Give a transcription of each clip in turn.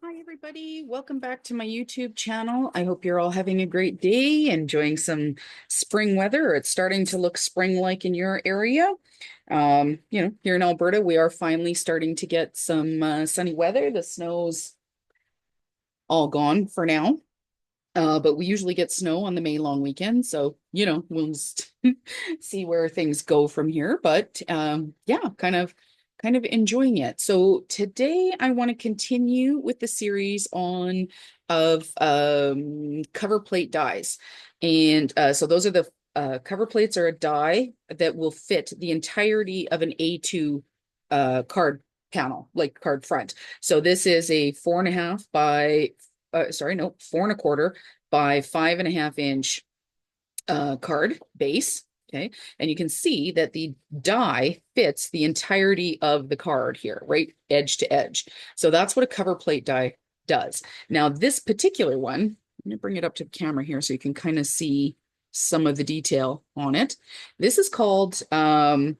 Hi, everybody. Welcome back to my YouTube channel. I hope you're all having a great day, enjoying some spring weather. It's starting to look spring-like in your area. Here in Alberta, we are finally starting to get some sunny weather. The snow's all gone for now. But we usually get snow on the May long weekend. So, we'll just see where things go from here. But yeah, kind of enjoying it. So today I want to continue with the series on of cover plate dies. And so those are the cover plates are a die that will fit the entirety of an A2 card panel, like card front. So this is a 4.5 by sorry, no, 4.25 by 5.5 inch card base. Okay. And you can see that the die fits the entirety of the card here, right? Edge to edge. So that's what a cover plate die does. Now, this particular one, I'm going to bring it up to the camera here so you can kind of see some of the detail on it. This is called, I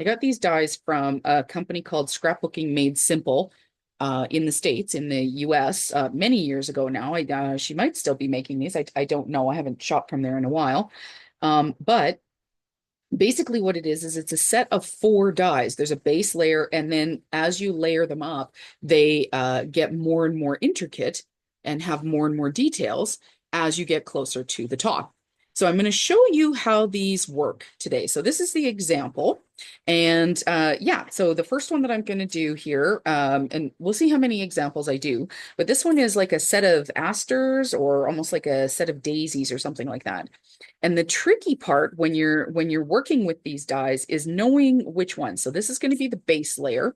got these dies from a company called Scrapbooking Made Simple in the States, in the US, many years ago now. She might still be making these. I don't know. I haven't shopped from there in a while. But basically what it is it's a set of 4 dies. There's a base layer, and then as you layer them up, they get more and more intricate and have more and more details as you get closer to the top. So I'm going to show you how these work today. So this is the example. And yeah, so the first one that I'm going to do here, and we'll see how many examples I do, but this one is like a set of asters or almost like a set of daisies or something like that. And the tricky part when you're working with these dies is knowing which one. So this is going to be the base layer.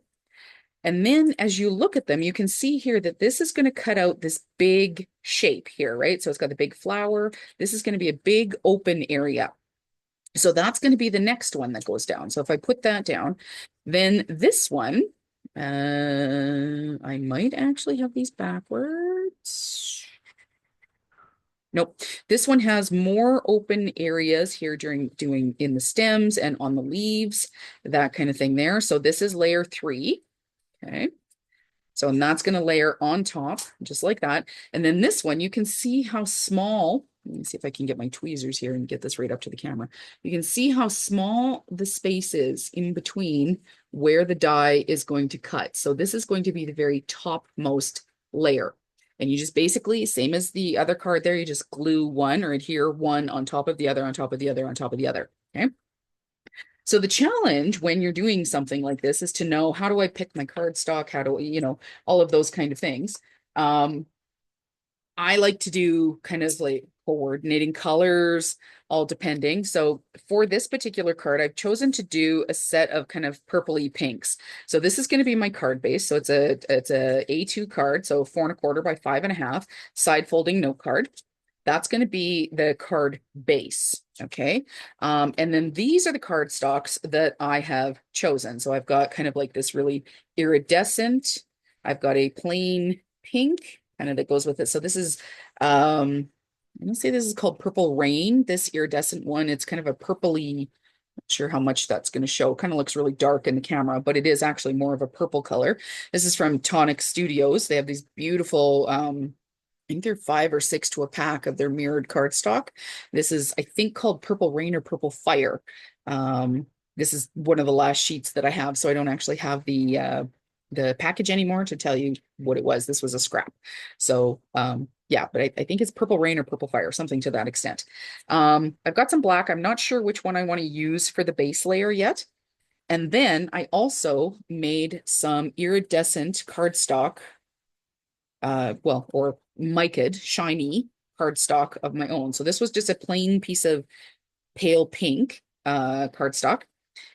And then as you look at them, you can see here that this is going to cut out this big shape here, right? So it's got the big flower. This is going to be a big open area. So that's going to be the next one that goes down. So if I put that down, then this one, I might actually have these backwards. Nope. This one has more open areas here during doing in the stems and on the leaves, that kind of thing there. So this is layer 3. Okay. So, and that's going to layer on top just like that. And then this one, you can see how small, let me see if I can get my tweezers here and get this right up to the camera. You can see how small the space is in between where the die is going to cut. So this is going to be the very topmost layer. And you just basically, same as the other card there, you just glue one or adhere one on top of the other, on top of the other, on top of the other. Okay. So the challenge when you're doing something like this is to know, how do I pick my cardstock? How do all of those kind of things. I like to do kind of like coordinating colors, all depending. So for this particular card, I've chosen to do a set of kind of purpley pinks. So this is going to be my card base. So it's a A2 card, so 4.25 by 5.5 side folding note card. That's going to be the card base. Okay. And then these are the card stocks that I have chosen. So I've got kind of like this really iridescent. I've got a plain pink kind of that goes with it. So this is, I'm gonna say this is called Purple Rain. This iridescent one, it's kind of a purpley, not sure how much that's going to show. Kind of looks really dark in the camera, but it is actually more of a purple color. This is from Tonic Studios. They have these beautiful, I think they're 5 or 6 to a pack of their mirrored cardstock. This is, I think, called Purple Rain or Purple Fire. This is one of the last sheets that I have, so I don't actually have the package anymore to tell you what it was. This was a scrap. So yeah, but I think it's Purple Rain or Purple Fire, something to that extent. I've got some black. I'm not sure which one I want to use for the base layer yet. And then I also made some iridescent cardstock, well, or mica'd, shiny cardstock of my own. So this was just a plain piece of pale pink cardstock.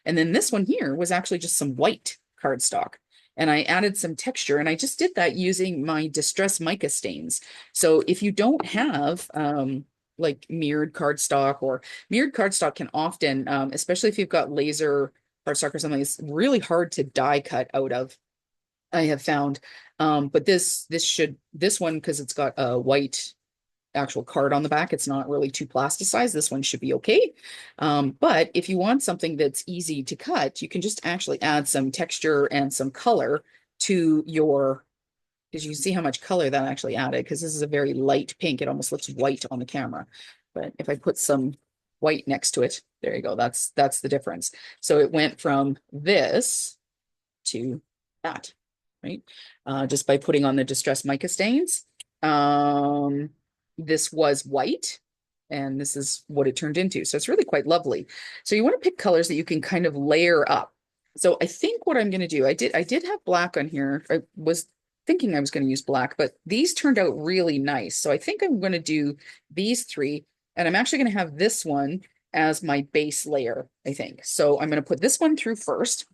And then this one here was actually just some white cardstock. And I added some texture, and I just did that using my Distress Mica stains. So if you don't have like mirrored cardstock, or mirrored cardstock can often, especially if you've got laser cardstock or something, it's really hard to die cut out of, I have found. But this one, because it's got a white actual card on the back, it's not really too plasticized. This one should be okay. But if you want something that's easy to cut, you can just actually add some texture and some color to your because you can see how much color that actually added, because this is a very light pink. It almost looks white on the camera. But if I put some white next to it, there you go. That's the difference. So it went from this to that, right? Just by putting on the distressed mica stains. This was white, and this is what it turned into. So it's really quite lovely. So you want to pick colors that you can kind of layer up. So I think what I'm going to do, I did have black on here. I was thinking I was going to use black, but these turned out really nice. So I think I'm going to do these three, and I'm actually going to have this one as my base layer, I think. So I'm going to put this one through first,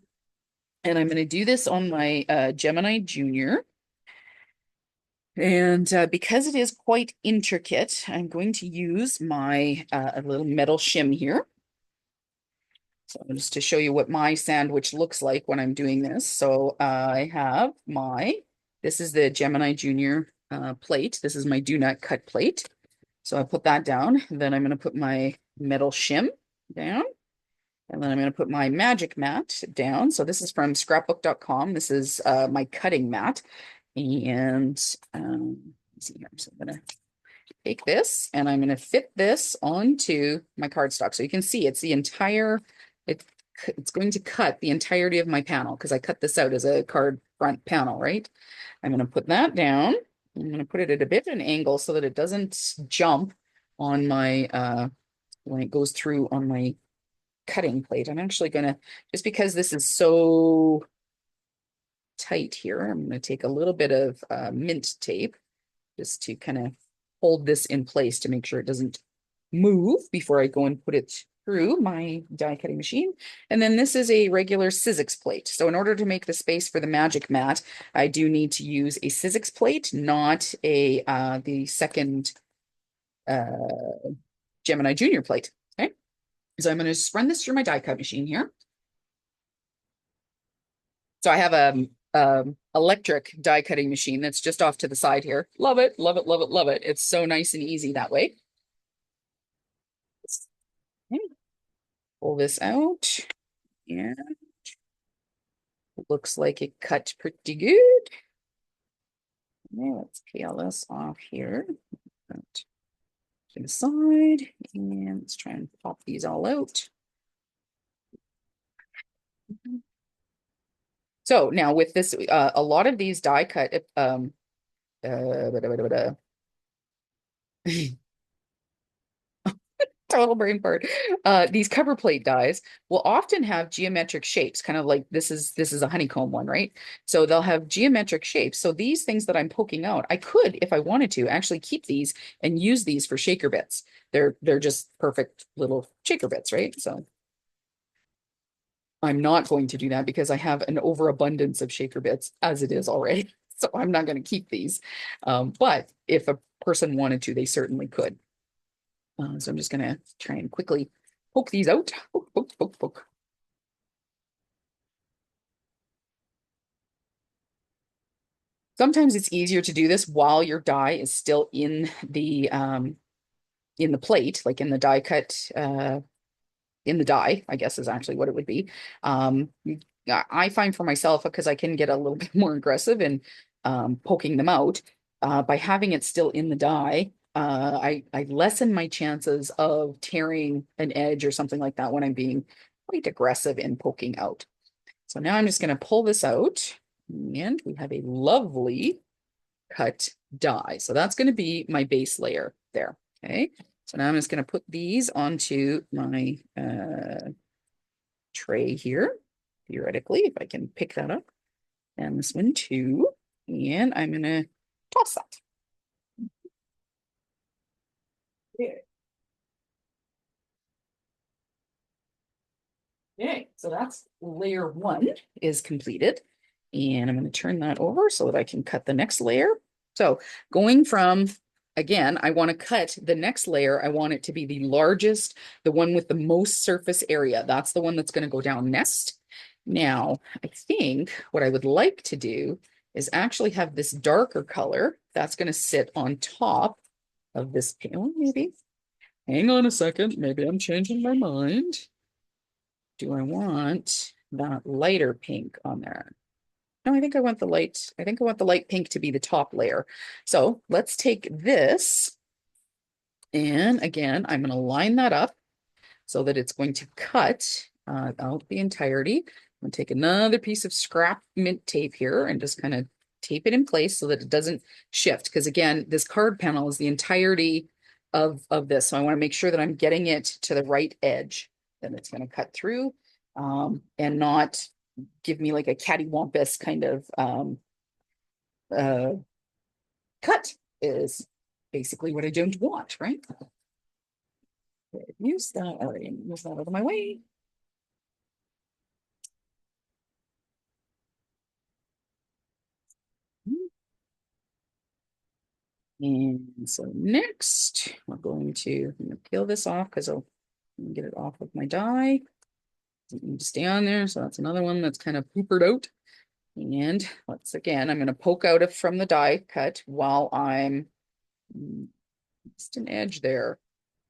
and I'm going to do this on my Gemini Junior. And because it is quite intricate, I'm going to use my a little metal shim here. So just to show you what my sandwich looks like when I'm doing this. So I have this is the Gemini Junior plate. This is my do not cut plate. So I put that down. Then I'm going to put my metal shim down. And then I'm going to put my magic mat down. So this is from scrapbook.com. This is my cutting mat. And let's see here. So I'm going to take this and I'm going to fit this onto my cardstock. So you can see it's the entire, it's going to cut the entirety of my panel because I cut this out as a card front panel, right? I'm going to put that down. I'm going to put it at a bit of an angle so that it doesn't jump on my, when it goes through on my cutting plate. I'm actually going to, just because this is so tight here, I'm going to take a little bit of mint tape just to kind of hold this in place to make sure it doesn't move before I go and put it through my die cutting machine. And then this is a regular Sizzix plate. So in order to make the space for the magic mat, I do need to use a Sizzix plate, not a the second Gemini Junior plate. Okay. So I'm going to just run this through my die cut machine here. So I have a electric die cutting machine that's just off to the side here. Love it, love it, love it, love it. It's so nice and easy that way. Okay. Pull this out. Yeah. Looks like it cut pretty good. Okay, let's peel this off here. To the side, and let's try and pop these all out. So now with this, a lot of these die cut, total brain fart. These cover plate dies will often have geometric shapes, kind of like this is a honeycomb one, right? So they'll have geometric shapes. So these things that I'm poking out, I could, if I wanted to, actually keep these and use these for shaker bits. They're just perfect little shaker bits, right? So I'm not going to do that because I have an overabundance of shaker bits as it is already. So I'm not going to keep these. But if a person wanted to, they certainly could. So I'm just going to try and quickly poke these out. Poke, poke, poke, poke. Sometimes it's easier to do this while your die is still in the plate, like in the die cut, in the die, I guess is actually what it would be. I find for myself, because I can get a little bit more aggressive in poking them out, by having it still in the die, I lessen my chances of tearing an edge or something like that when I'm being quite aggressive in poking out. So now I'm just going to pull this out, and we have a lovely cut die. So that's going to be my base layer there. Okay. So now I'm just going to put these onto my tray here, theoretically, if I can pick that up. And this one too. And I'm going to toss that. Okay. Okay, so that's layer one is completed. And I'm going to turn that over so that I can cut the next layer. So going from, again, I want to cut the next layer. I want it to be the largest, the one with the most surface area. That's the one that's going to go down next. Now, I think what I would like to do is actually have this darker color that's going to sit on top of this panel, maybe. Hang on a second. Maybe I'm changing my mind. Do I want that lighter pink on there? No, I think I want the light pink to be the top layer. So let's take this, and again, I'm going to line that up so that it's going to cut out the entirety. I'm going to take another piece of scrap mint tape here and just kind of tape it in place so that it doesn't shift. Because again, this card panel is the entirety of this. So I want to make sure that I'm getting it to the right edge that it's going to cut through, and not give me like a cattywampus kind of uh, cut is basically what I don't want, right? Use that, all right, use that out of my way. And so next, we're going to peel this off because I'll get it off of my die. Doesn't need to stay on there. So that's another one that's kind of poopered out. And once again, I'm going to poke out it from the die cut while I'm just an edge there.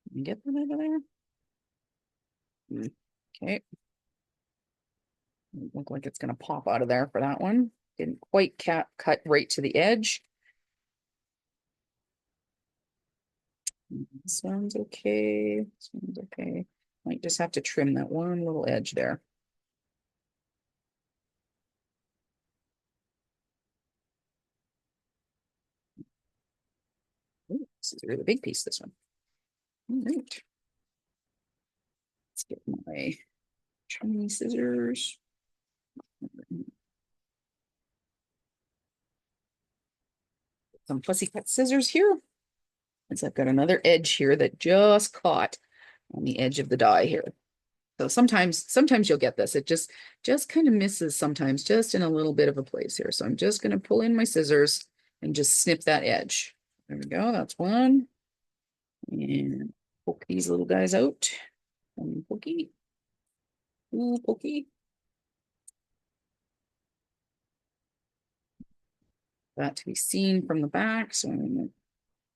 Can you get that out of there? Okay. Look like it's going to pop out of there for that one. Didn't quite cut right to the edge. This one's okay. This one's okay. Might just have to trim that one little edge there. Ooh, this is a really big piece, this one. All right. Let's get my trimming scissors. Some fussy cut scissors here. As I've got another edge here that just caught on the edge of the die here. So sometimes you'll get this. It just kind of misses sometimes, just in a little bit of a place here. So I'm just going to pull in my scissors and just snip that edge. There we go. That's one. And poke these little guys out. And pokey. Ooh, pokey. That to be seen from the back. So I'm going to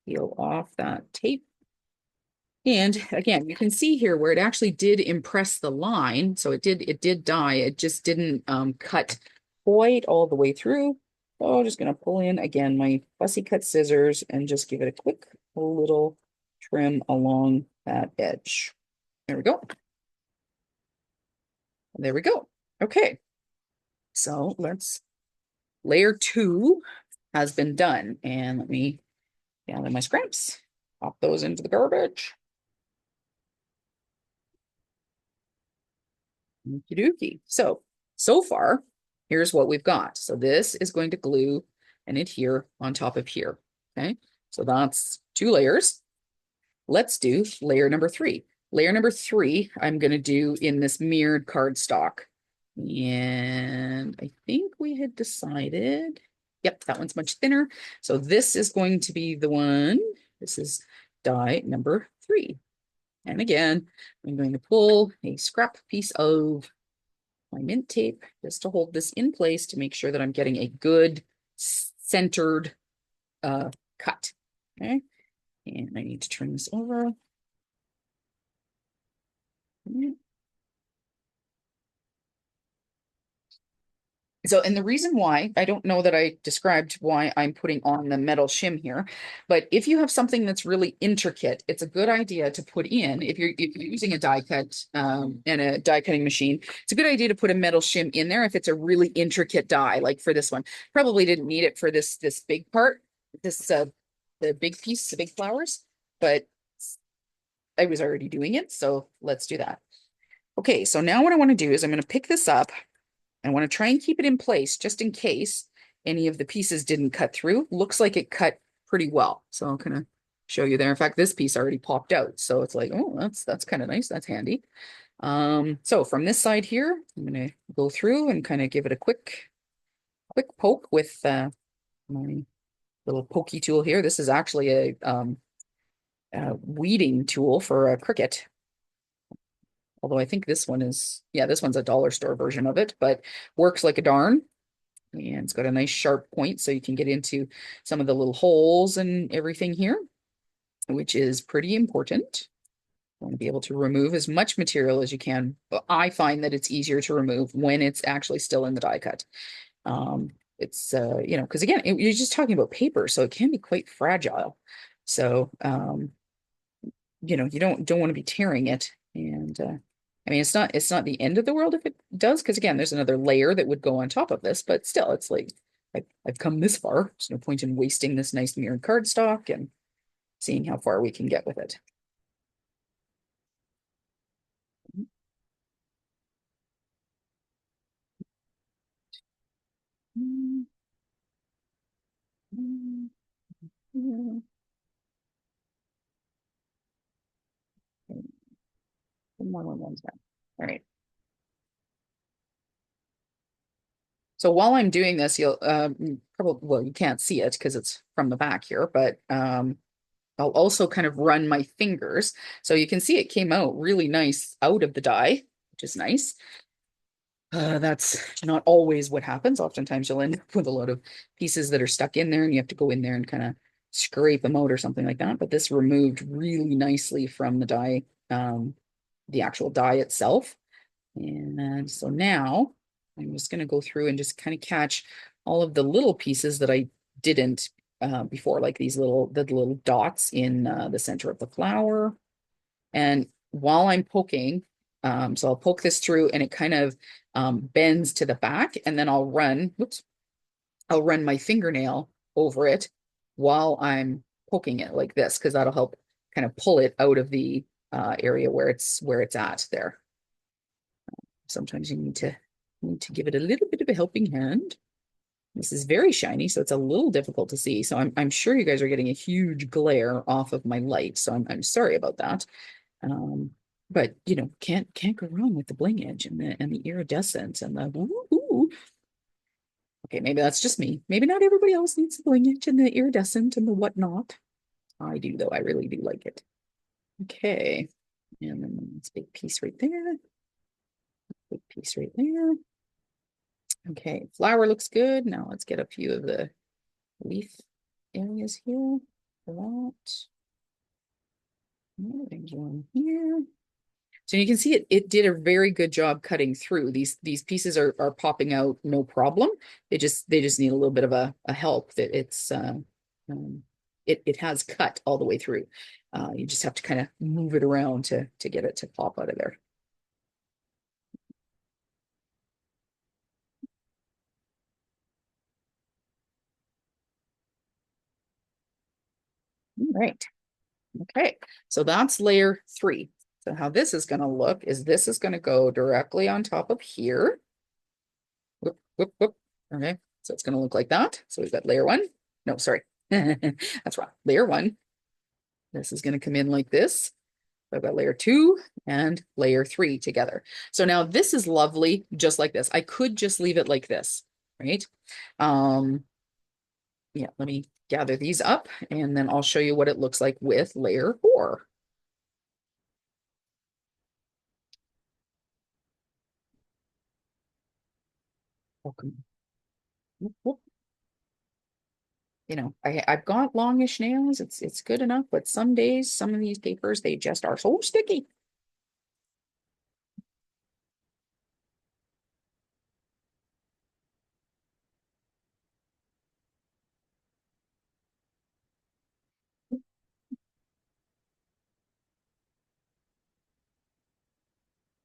peel off that tape. And again, you can see here where it actually did impress the line. So it did die. It just didn't cut quite all the way through. So I'm just going to pull in again my fussy cut scissors and just give it a quick little trim along that edge. There we go. There we go. Okay. So layer 2 has been done. And let me gather my scraps, pop those into the garbage. Okie dokie. So far, here's what we've got. So this is going to glue and adhere on top of here. Okay, so that's 2 layers. Let's do layer number 3. Layer number 3, I'm going to do in this mirrored cardstock. And I think we had decided, yep, that one's much thinner. So this is going to be the one. This is die number 3. And again, I'm going to pull a scrap piece of my mint tape just to hold this in place to make sure that I'm getting a good centered cut. Okay. And I need to turn this over. So, and the reason why, I don't know that I described why I'm putting on the metal shim here, but if you have something that's really intricate, it's a good idea to put in, if you're using a die cut and a die cutting machine, it's a good idea to put a metal shim in there if it's a really intricate die, like for this one. Probably didn't need it for this big part, the big piece, the big flowers, but I was already doing it, so let's do that. Okay, so now what I want to do is I'm going to pick this up. I want to try and keep it in place just in case any of the pieces didn't cut through. Looks like it cut pretty well. So I'll kind of show you there. In fact, this piece already popped out. So it's like, oh, that's kind of nice. That's handy. So from this side here, I'm going to go through and kind of give it a quick poke with my little pokey tool here. This is actually a weeding tool for a cricket. Although I think this one is, yeah, this one's a dollar store version of it, but works like a darn. And it's got a nice sharp point so you can get into some of the little holes and everything here, which is pretty important. You want to be able to remove as much material as you can. But I find that it's easier to remove when it's actually still in the die cut. It's because again, you're just talking about paper, so it can be quite fragile. So you don't want to be tearing it. And I mean, it's not the end of the world if it does, because again, there's another layer that would go on top of this, but still, it's like I've come this far. There's no point in wasting this nice mirrored cardstock and seeing how far we can get with it. One time. All right. So while I'm doing this, you'll probably, well, you can't see it because it's from the back here, but I'll also kind of run my fingers. So you can see it came out really nice out of the die, which is nice. That's not always what happens. Oftentimes you'll end up with a lot of pieces that are stuck in there and you have to go in there and kind of scrape them out or something like that. But this removed really nicely from the die, the actual die itself. And so now I'm just going to go through and just kind of catch all of the little pieces that I didn't before, like the little dots in the center of the flower. And while I'm poking, so I'll poke this through and it kind of bends to the back, and then I'll run my fingernail over it while I'm poking it like this, because that'll help kind of pull it out of the area where it's at there. Sometimes you need to give it a little bit of a helping hand. This is very shiny, so it's a little difficult to see. So I'm sure you guys are getting a huge glare off of my light. So I'm sorry about that. Um, but can't go wrong with the bling edge and the iridescence and the ooh. Okay, maybe that's just me. Maybe not everybody else needs the bling edge and the iridescent and the whatnot. I do though. I really do like it. Okay. And then this big piece right there. Big piece right there. Okay, flower looks good. Now let's get a few of the leaf areas here. For that. There's one here. So you can see it did a very good job cutting through. These pieces are popping out no problem. They just need a little bit of a help that it has cut all the way through. You just have to kind of move it around to get it to pop out of there. All right. Okay. So that's layer 3. So how this is going to look is this is going to go directly on top of here. Whoop, whoop, whoop. Okay. So it's going to look like that. So we've got layer 1. No, sorry. That's wrong. Layer 1. This is going to come in like this. I've got layer 2 and layer 3 together. So now this is lovely, just like this. I could just leave it like this, right? Yeah, let me gather these up and then I'll show you what it looks like with layer 4. Welcome. I've got longish nails. It's good enough, but some days, some of these papers, they just are so sticky.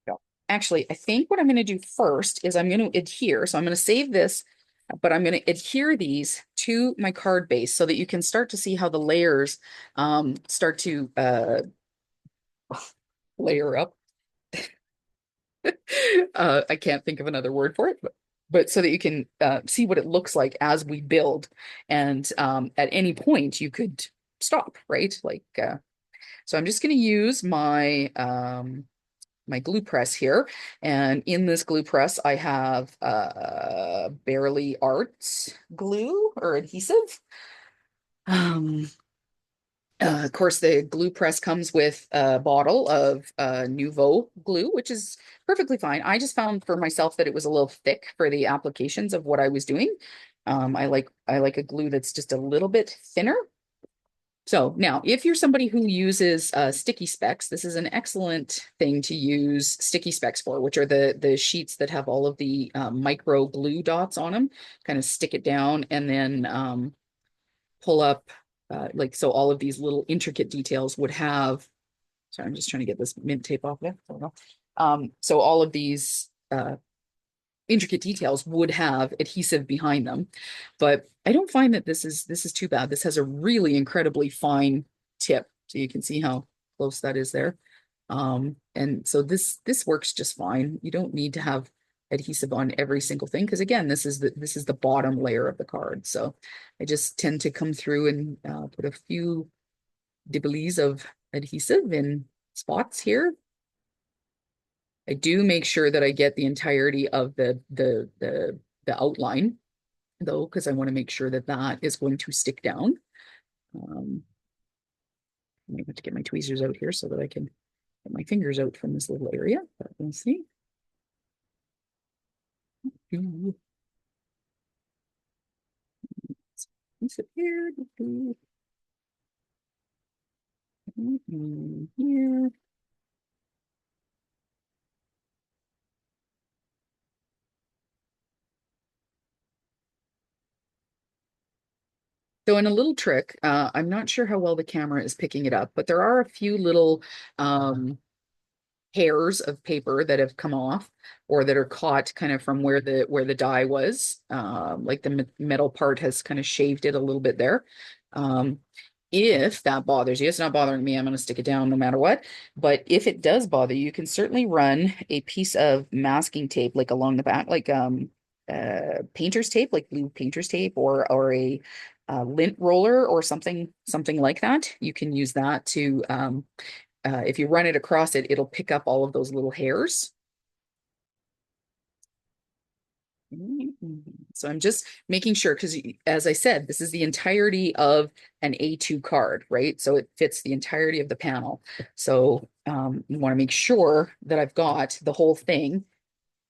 So actually, I think what I'm going to do first is I'm going to adhere. So I'm going to save this, but I'm going to adhere these to my card base so that you can start to see how the layers start to layer up. I can't think of another word for it, but so that you can see what it looks like as we build. And at any point, you could stop, right? So I'm just going to use my glue press here. And in this glue press, I have Barely Arts glue or adhesive. Um, of course, the glue press comes with a bottle of Nouveau glue, which is perfectly fine. I just found for myself that it was a little thick for the applications of what I was doing. I like a glue that's just a little bit thinner. So now, if you're somebody who uses sticky specs, this is an excellent thing to use sticky specs for, which are the sheets that have all of the micro glue dots on them. Kind of stick it down and then pull up, like so. All of these little intricate details would have. Sorry, I'm just trying to get this mint tape off there. So all of these intricate details would have adhesive behind them. But I don't find that this is too bad. This has a really incredibly fine tip. So you can see how close that is there. And so this works just fine. You don't need to have adhesive on every single thing because again, this is the bottom layer of the card. So I just tend to come through and put a few dibblies of adhesive in spots here. I do make sure that I get the entirety of the outline though, because I want to make sure that that is going to stick down. I have to get my tweezers out here so that I can get my fingers out from this little area. But we'll see. Here. Here. So in a little trick, I'm not sure how well the camera is picking it up, but there are a few little hairs of paper that have come off or that are caught kind of from where the die was. Like the metal part has kind of shaved it a little bit there. Um, if that bothers you, it's not bothering me. I'm going to stick it down no matter what. But if it does bother you, you can certainly run a piece of masking tape like along the back, like painter's tape, like blue painter's tape, or a lint roller or something like that. You can use that to if you run it across it, it'll pick up all of those little hairs. So I'm just making sure because as I said, this is the entirety of an A2 card, right? So it fits the entirety of the panel. So you want to make sure that I've got the whole thing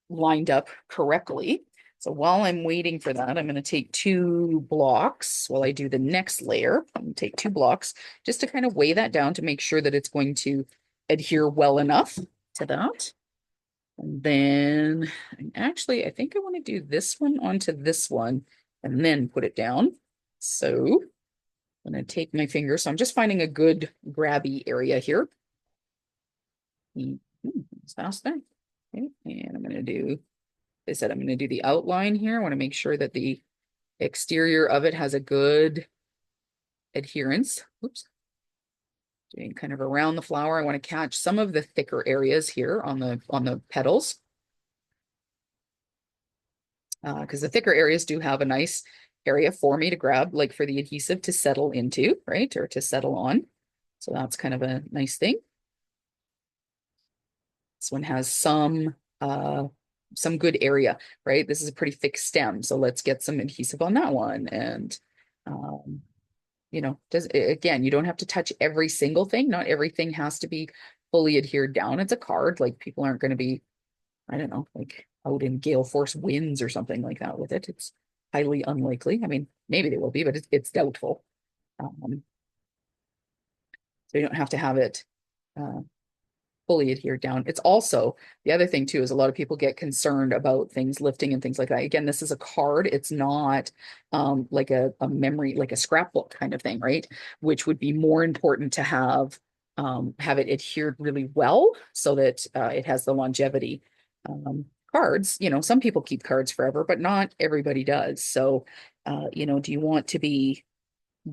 lined up correctly. So while I'm waiting for that, I'm going to take two blocks while I do the next layer. I'm going to take two blocks just to kind of weigh that down to make sure that it's going to adhere well enough to that. And then actually, I think I want to do this one onto this one and then put it down. So I'm going to take my finger. So I'm just finding a good grabby area here. It's fast there. Okay. And I'm going to do I said I'm going to do the outline here. I want to make sure that the exterior of it has a good adherence. Oops. Doing kind of around the flower. I want to catch some of the thicker areas here on the petals. Because the thicker areas do have a nice area for me to grab, like for the adhesive to settle into, right? Or to settle on. So that's kind of a nice thing. This one has some good area, right? This is a pretty thick stem, so let's get some adhesive on that one. And does again, you don't have to touch every single thing. Not everything has to be fully adhered down. It's a card, like people aren't going to be, I don't know, like out in gale force winds or something like that with it. It's highly unlikely. I mean, maybe they will be, but it's doubtful. So you don't have to have it fully adhered down. It's also the other thing too is a lot of people get concerned about things lifting and things like that. Again, this is a card. It's not like a memory, like a scrapbook kind of thing, right? Which would be more important to have it adhered really well so that it has the longevity. Cards, some people keep cards forever, but not everybody does. So, do you want to be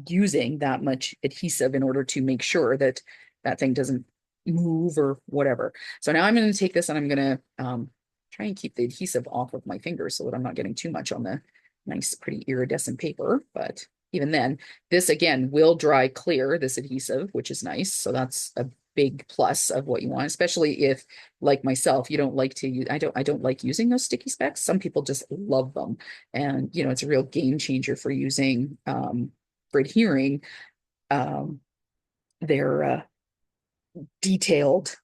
using that much adhesive in order to make sure that that thing doesn't move or whatever. So now I'm going to take this and I'm going to try and keep the adhesive off of my fingers so that I'm not getting too much on the nice, pretty iridescent paper. But even then, this again will dry clear, this adhesive, which is nice. So that's a big plus of what you want, especially if, like myself, you don't like to use, I don't like using those sticky specs. Some people just love them. And, it's a real game changer for using, for adhering, their detailed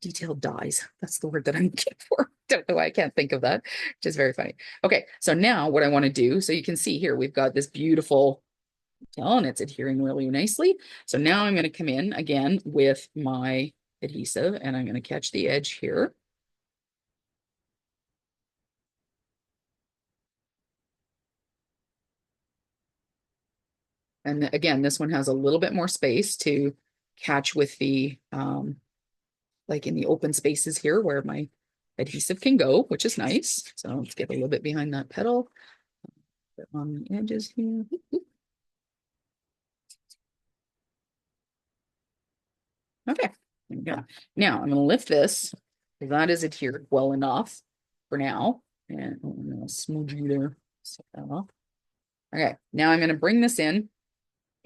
detailed dies. That's the word that I'm looking for. Don't know why I can't think of that, which is very funny. Okay, so now what I want to do, so you can see here, we've got this beautiful detail and it's adhering really nicely. So now I'm going to come in again with my adhesive and I'm going to catch the edge here. And again, this one has a little bit more space to catch with the, like in the open spaces here where my adhesive can go, which is nice. So let's get a little bit behind that petal, put on the edges here. Okay, there we go. Now I'm going to lift this because that is adhered well enough for now. And I'm going to smooth you there. Set that off. Okay, now I'm going to bring this in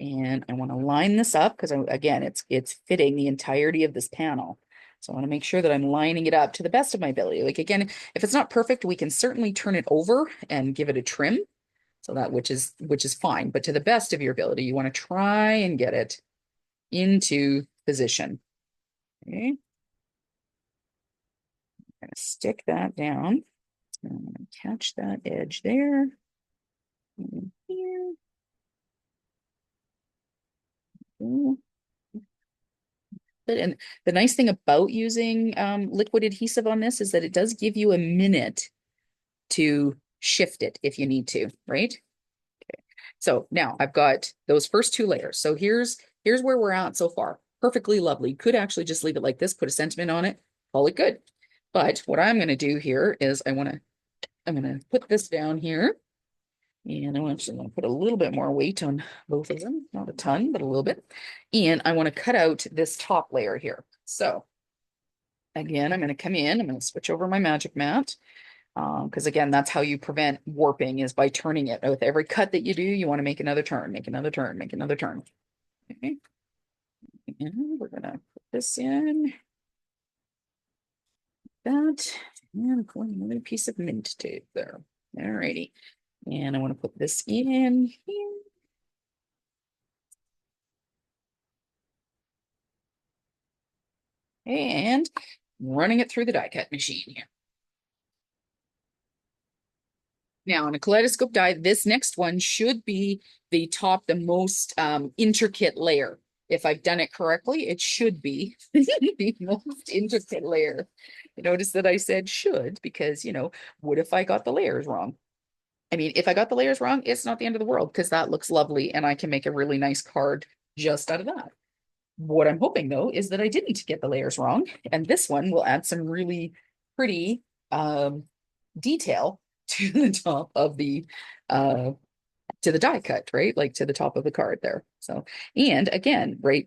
and I want to line this up because again, it's fitting the entirety of this panel. So I want to make sure that I'm lining it up to the best of my ability. Like again, if it's not perfect, we can certainly turn it over and give it a trim. So that which is fine, but to the best of your ability, you want to try and get it into position. Okay. I'm going to stick that down. And I'm going to catch that edge there. And here. And the nice thing about using liquid adhesive on this is that it does give you a minute to shift it if you need to, right? Okay. So now I've got those first two layers. So here's where we're at so far. Perfectly lovely. Could actually just leave it like this, put a sentiment on it, call it good. But what I'm going to do here is I'm going to put this down here. And I'm actually going to put a little bit more weight on both of them, not a ton, but a little bit. And I want to cut out this top layer here. So again, I'm going to come in, I'm going to switch over my magic mat. Because again, that's how you prevent warping is by turning it. With every cut that you do, you want to make another turn, make another turn, make another turn. Okay. And we're going to put this in. That. And put another piece of mint tape there. All righty. And I want to put this in here. And running it through the die cut machine here. Now on a kaleidoscope die, this next one should be the most intricate layer. If I've done it correctly, it should be the most intricate layer. You notice that I said should because, what if I got the layers wrong? I mean, if I got the layers wrong, it's not the end of the world because that looks lovely and I can make a really nice card just out of that. What I'm hoping though is that I didn't get the layers wrong, and this one will add some really pretty detail to the top of the to the die cut, right? Like to the top of the card there. So, and again, right,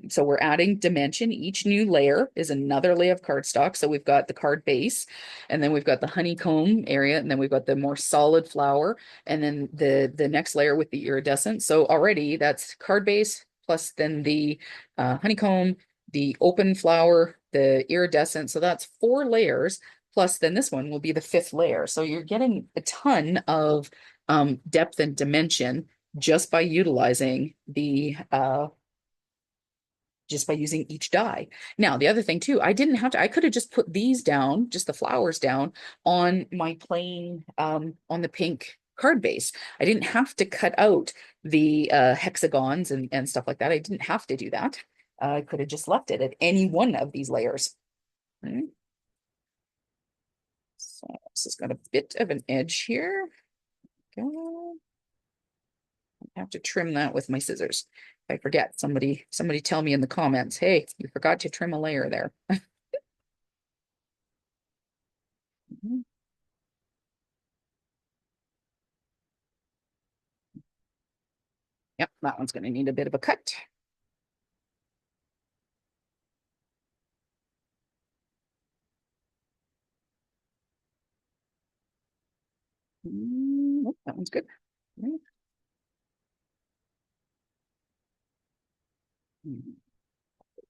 so we're adding dimension. Each new layer is another layer of cardstock. So we've got the card base, and then we've got the honeycomb area, and then we've got the more solid flower, and then the next layer with the iridescent. So already that's card base plus then the honeycomb, the open flower, the iridescent. So that's 4 layers. Plus, then this one will be the 5th layer. So you're getting a ton of depth and dimension just by utilizing the just by using each die. Now, the other thing too, I didn't have to, I could have just put these down, just the flowers down on my plain, on the pink card base. I didn't have to cut out the hexagons and stuff like that. I didn't have to do that. I could have just left it at any one of these layers. Okay. So this has got a bit of an edge here. Go. I have to trim that with my scissors. If I forget, somebody tell me in the comments, hey, you forgot to trim a layer there. Mhm. Yep, that one's going to need a bit of a cut. Oh, that one's good.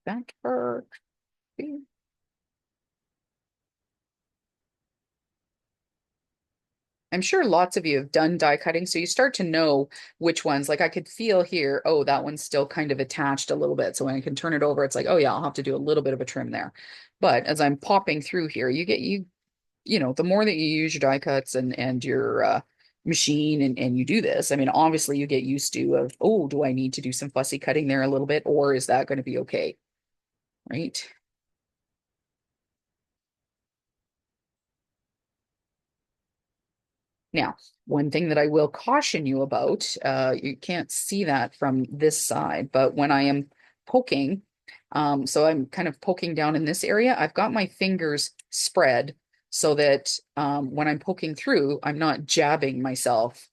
Back for I'm sure lots of you have done die cutting, so you start to know which ones. Like I could feel here, oh, that one's still kind of attached a little bit. So when I can turn it over, it's like, oh yeah, I'll have to do a little bit of a trim there. But as I'm popping through here, the more that you use your die cuts and your machine and you do this, I mean, obviously you get used to of, oh, do I need to do some fussy cutting there a little bit, or is that going to be okay? Right? Now, one thing that I will caution you about, you can't see that from this side, but when I am poking, so I'm kind of poking down in this area, I've got my fingers spread so that when I'm poking through, I'm not jabbing myself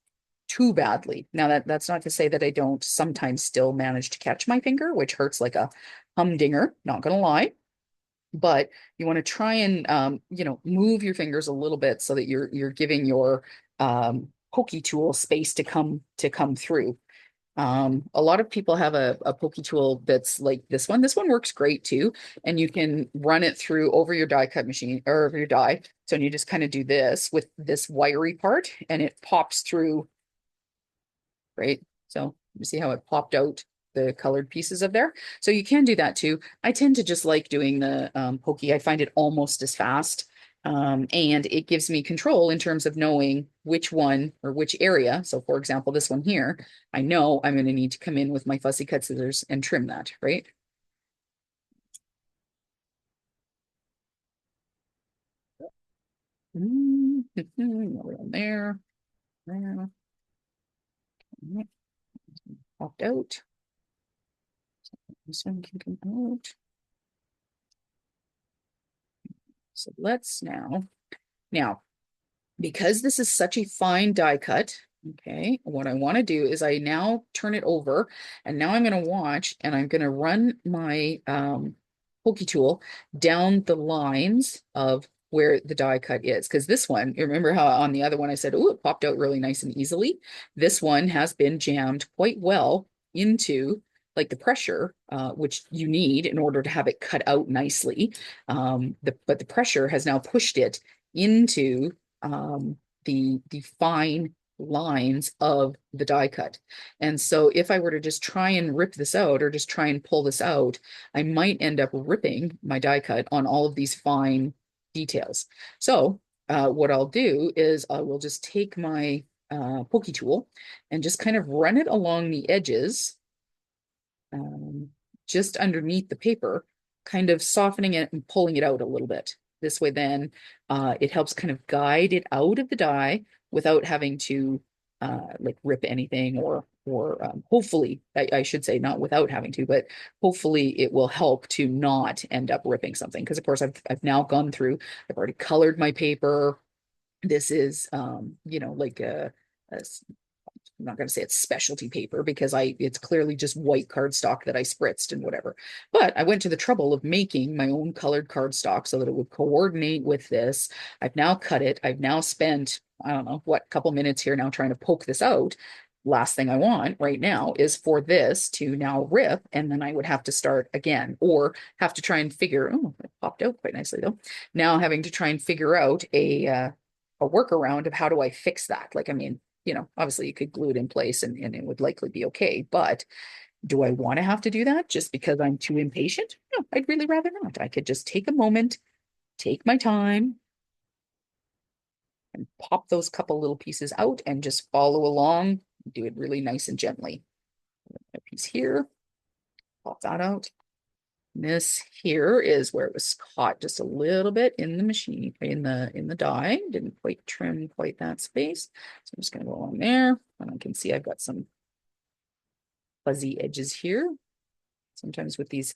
too badly. Now that's not to say that I don't sometimes still manage to catch my finger, which hurts like a humdinger, not gonna lie, but you want to try and move your fingers a little bit so that you're giving your pokey tool space to come through. A lot of people have a pokey tool that's like this one. This one works great too, and you can run it through over your die cut machine or over your die. So you just kind of do this with this wiry part, and it pops through, right? So you see how it popped out the colored pieces of there. So you can do that too. I tend to just like doing the pokey. I find it almost as fast. And it gives me control in terms of knowing which one or which area. So for example, this one here, I know I'm going to need to come in with my fussy cut scissors and trim that, right? Around there, there, popped out. This one can come out. So let's now, because this is such a fine die cut, okay, what I want to do is I now turn it over and now I'm going to watch and I'm going to run my pokey tool down the lines of where the die cut is. Because this one, you remember how on the other one I said, oh, it popped out really nice and easily. This one has been jammed quite well into like the pressure, which you need in order to have it cut out nicely. But the pressure has now pushed it into um, the fine lines of the die cut. And so if I were to just try and rip this out or just try and pull this out, I might end up ripping my die cut on all of these fine details. So what I'll do is I will just take my pokey tool and just kind of run it along the edges, um, just underneath the paper, kind of softening it and pulling it out a little bit. This way, then it helps kind of guide it out of the die without having to like rip anything or hopefully, I should say not without having to, but hopefully it will help to not end up ripping something. Because of course I've now gone through, I've already colored my paper. This is like a I'm not going to say it's specialty paper because it's clearly just white cardstock that I spritzed and whatever. But I went to the trouble of making my own colored cardstock so that it would coordinate with this. I've now cut it. I've now spent, I don't know, what couple minutes here now trying to poke this out. Last thing I want right now is for this to now rip, and then I would have to start again or have to try and figure, oh, it popped out quite nicely though. Now having to try and figure out a workaround of how do I fix that? Like, I mean, obviously you could glue it in place and it would likely be okay. But do I want to have to do that just because I'm too impatient? No, I'd really rather not. I could just take a moment, take my time, and pop those couple little pieces out and just follow along, do it really nice and gently. A piece here, pop that out. This here is where it was caught just a little bit in the machine, in the die. Didn't quite trim quite that space. So I'm just gonna go on there. And I can see I've got some fuzzy edges here. Sometimes with these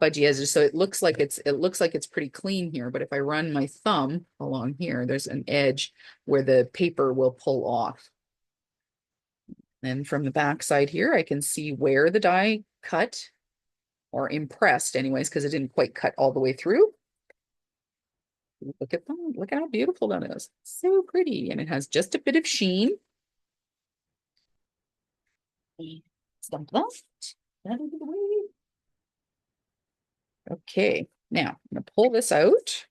fudgy edges, so it looks like it's pretty clean here, but if I run my thumb along here, there's an edge where the paper will pull off. And from the back side here, I can see where the die cut or impressed anyways, because it didn't quite cut all the way through. Look at them. Look at how beautiful that is. So pretty. And it has just a bit of sheen. Dump that. Out of the way. Okay, now I'm gonna pull this out.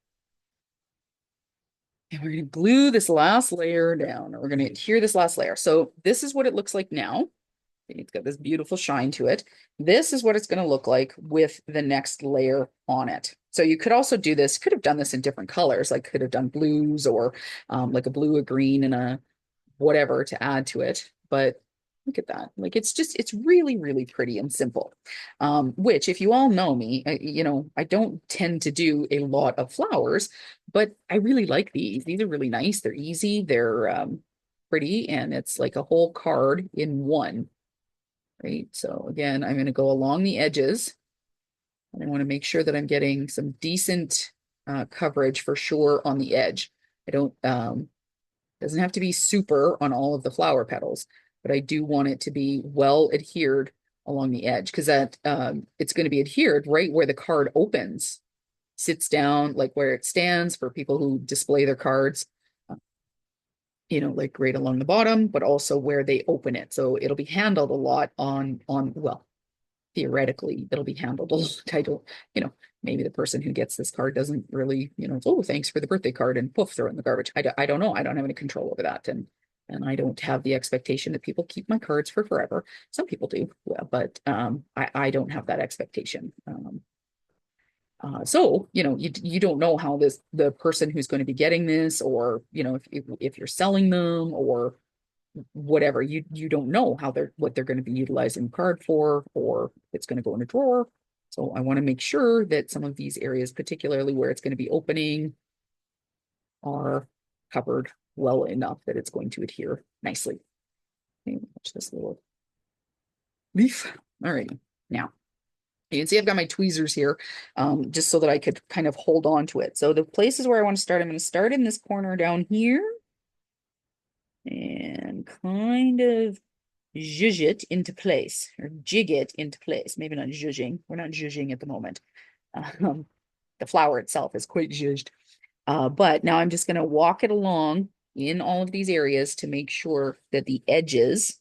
And we're going to glue this last layer down, or we're going to adhere this last layer. So this is what it looks like now. It's got this beautiful shine to it. This is what it's going to look like with the next layer on it. So you could also do this, could have done this in different colors, like could have done blues or like a blue, a green, and a whatever to add to it. But look at that. Like it's really, really pretty and simple. Which if you all know me, I don't tend to do a lot of flowers, but I really like these. These are really nice. They're easy. They're pretty, and it's like a whole card in one, right? So again, I'm going to go along the edges, and I want to make sure that I'm getting some decent coverage for sure on the edge. I don't doesn't have to be super on all of the flower petals, but I do want it to be well adhered along the edge, because that it's going to be adhered right where the card opens, sits down, like where it stands for people who display their cards, like right along the bottom, but also where they open it. So it'll be handled a lot well, theoretically, it'll be handled a lot. I don't, maybe the person who gets this card doesn't really, oh, thanks for the birthday card, and poof, throw it in the garbage. I don't know. I don't have any control over that. And I don't have the expectation that people keep my cards for forever. Some people do, well, but I don't have that expectation. So, you don't know how the person who's going to be getting this, or, if you're selling them or whatever, you don't know what they're going to be utilizing the card for, or it's going to go in a drawer. So I want to make sure that some of these areas, particularly where it's going to be opening, are covered well enough that it's going to adhere nicely. Okay, watch this little leaf. All right, now you can see I've got my tweezers here, just so that I could kind of hold on to it. So the places where I want to start, I'm going to start in this corner down here and kind of zhuzh it into place, or jig it into place. Maybe not zhuzhing. We're not zhuzhing at the moment. Um, the flower itself is quite zhuzhed. But now I'm just going to walk it along in all of these areas to make sure that the edges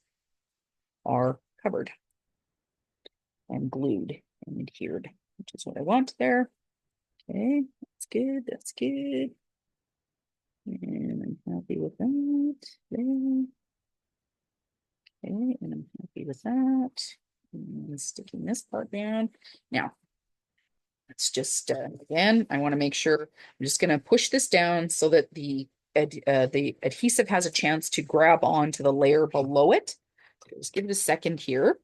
are covered and glued and adhered, which is what I want there. Okay, that's good. That's good. And I'm happy with that. There. Okay, and I'm happy with that. And sticking this part down. Now, let's just, again, I want to make sure, I'm just going to push this down so that the adhesive has a chance to grab onto the layer below it. Just give it a second here.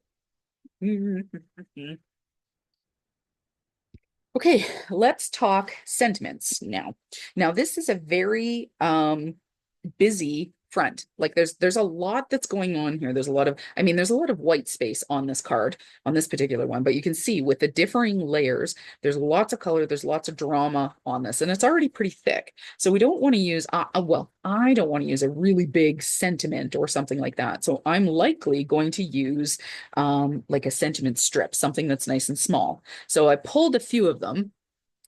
Okay, let's talk sentiments now. Now, this is a very busy front. Like there's a lot that's going on here. There's a lot of white space on this card, on this particular one, but you can see with the differing layers, there's lots of color, there's lots of drama on this, and it's already pretty thick. So we don't want to use, I don't want to use a really big sentiment or something like that. So I'm likely going to use like a sentiment strip, something that's nice and small. So I pulled a few of them.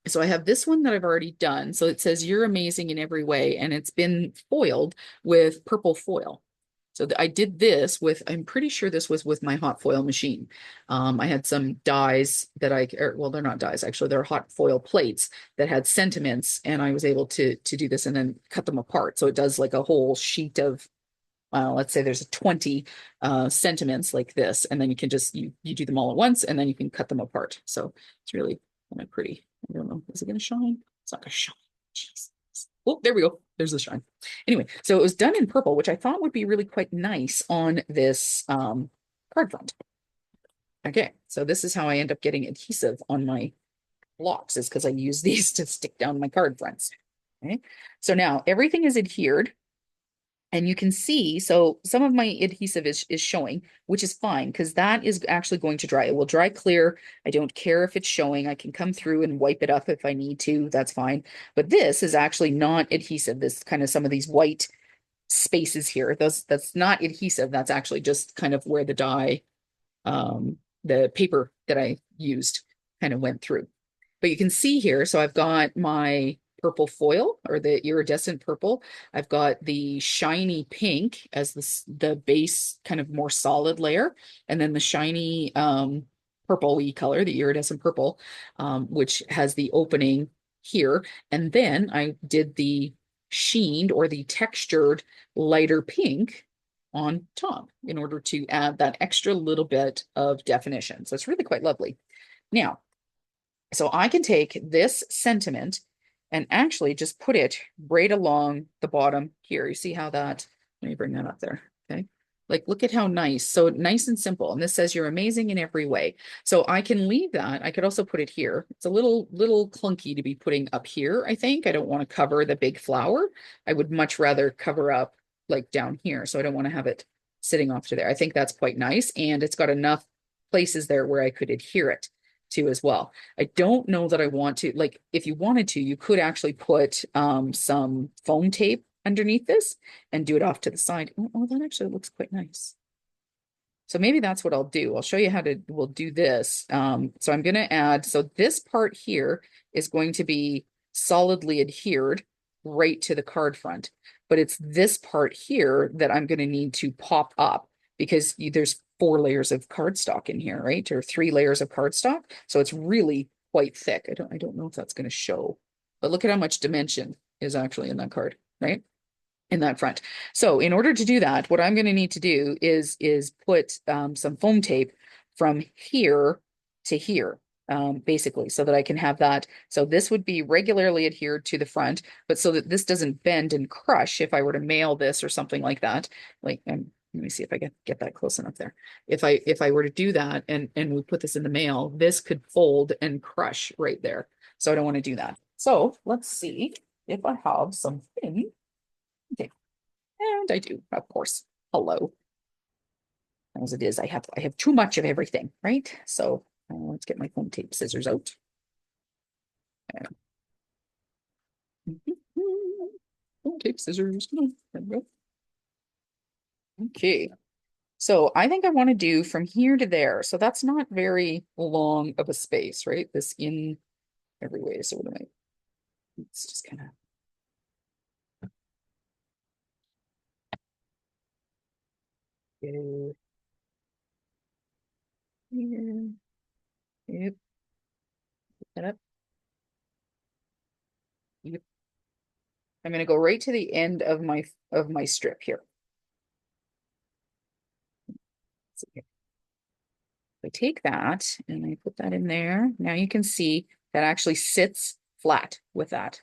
So I have this one that I've already done. So it says, "You're amazing in every way," and it's been foiled with purple foil. So I did this with, I'm pretty sure this was with my hot foil machine. I had some dies that well, they're not dies, actually, they're hot foil plates that had sentiments, and I was able to do this and then cut them apart. So it does like a whole sheet of, let's say there's 20 sentiments like this, and then you can just, you do them all at once, and then you can cut them apart. So it's really kind of pretty. I don't know. Is it going to shine? It's not going to shine. Jeez. Oh, there we go. There's the shine. Anyway, so it was done in purple, which I thought would be really quite nice on this card front. Okay, so this is how I end up getting adhesive on my blocks, is because I use these to stick down my card fronts. Okay, so now everything is adhered. And you can see, so some of my adhesive is showing, which is fine, because that is actually going to dry. It will dry clear. I don't care if it's showing. I can come through and wipe it up if I need to. That's fine. But this is actually not adhesive. This kind of some of these white spaces here. That's not adhesive. That's actually just kind of where the dye, the paper that I used kind of went through. But you can see here, so I've got my purple foil, or the iridescent purple. I've got the shiny pink as the base kind of more solid layer, and then the shiny purple-y color, the iridescent purple, which has the opening here. And then I did the sheened or the textured lighter pink on top in order to add that extra little bit of definition. So it's really quite lovely. Now, so I can take this sentiment and actually just put it right along the bottom here. You see how that, let me bring that up there. Okay. Like, look at how nice. So nice and simple. And this says you're amazing in every way. So I can leave that. I could also put it here. It's a little clunky to be putting up here, I think. I don't want to cover the big flower. I would much rather cover up like down here. So I don't want to have it sitting off to there. I think that's quite nice. And it's got enough places there where I could adhere it to as well. I don't know that I want to, like, if you wanted to, you could actually put some foam tape underneath this and do it off to the side. Oh, that actually looks quite nice. So maybe that's what I'll do. I'll show you how to, we'll do this. So I'm going to add, so this part here is going to be solidly adhered right to the card front, but it's this part here that I'm going to need to pop up because there's 4 layers of cardstock in here, right? Or 3 layers of cardstock. So it's really quite thick. I don't know if that's going to show, but look at how much dimension is actually in that card, right? In that front. So in order to do that, what I'm going to need to do is put some foam tape from here to here, basically, so that I can have that. So this would be regularly adhered to the front, but so that this doesn't bend and crush if I were to mail this or something like that. Like, let me see if I get that close enough there. If I were to do that and we put this in the mail, this could fold and crush right there. So I don't want to do that. So let's see if I have something. Okay. And I do, of course. Hello. As it is, I have too much of everything, right? So let's get my foam tape scissors out. Foam tape scissors. There we go. Okay. So I think I want to do from here to there. So that's not very long of a space, right? This in every way. So what am I? It's just kind of. Here. Yep. Put that up. Yep. I'm going to go right to the end of my strip here. So I take that and I put that in there. Now you can see that actually sits flat with that.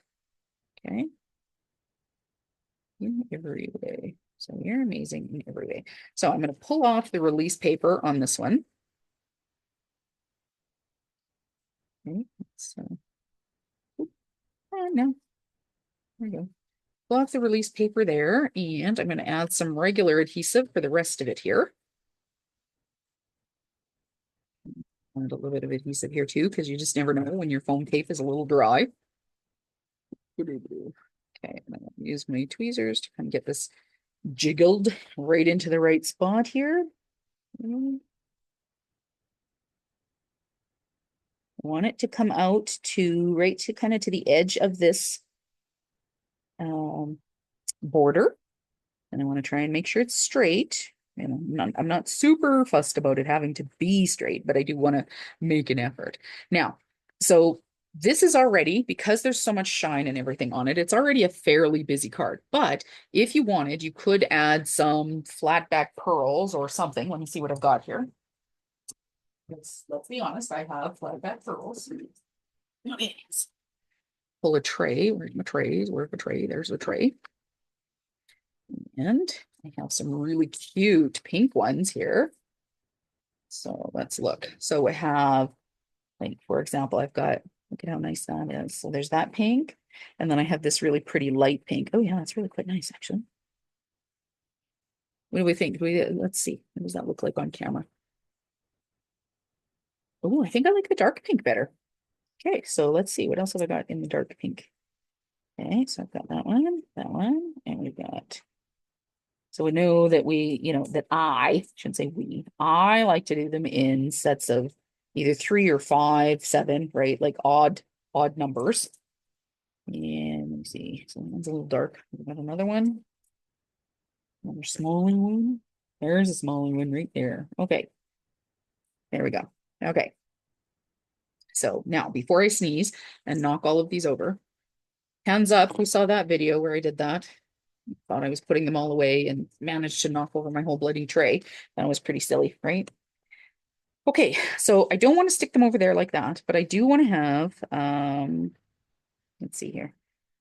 Okay. In every way. So you're amazing in every way. So I'm going to pull off the release paper on this one. Okay. So, no. There we go. Pull off the release paper there, and I'm going to add some regular adhesive for the rest of it here. Add a little bit of adhesive here too, because you just never know when your foam tape is a little dry. Okay, and I'm going to use my tweezers to kind of get this jiggled right into the right spot here. I want it to come out to right to kind of to the edge of this border. And I want to try and make sure it's straight. And I'm not super fussed about it having to be straight, but I do want to make an effort. Now, so this is already, because there's so much shine and everything on it, it's already a fairly busy card. But if you wanted, you could add some flat back pearls or something. Let me see what I've got here. Let's be honest, I have flat back pearls. Okay. Pull a tray. Where's my trays? Where's the tray? There's the tray. And I have some really cute pink ones here. So let's look. So we have, like, for example, I've got, look at how nice that is. So there's that pink. And then I have this really pretty light pink. Oh yeah, that's really quite nice, actually. What do we think? Let's see. What does that look like on camera? Oh, I think I like the dark pink better. Okay, so let's see. What else have I got in the dark pink? Okay, so I've got that one, and we've got. So we know that that I shouldn't say we, I like to do them in sets of either 3 or 5, 7, right? Like odd numbers. And let me see. So that one's a little dark. We've got another one. Another smaller one. There's a smaller one right there. Okay. There we go. Okay. So now before I sneeze and knock all of these over, Hands up, who saw that video where I did that? Thought I was putting them all away and managed to knock over my whole bloody tray. That was pretty silly, right? Okay, so I don't want to stick them over there like that, but I do want to have, let's see here.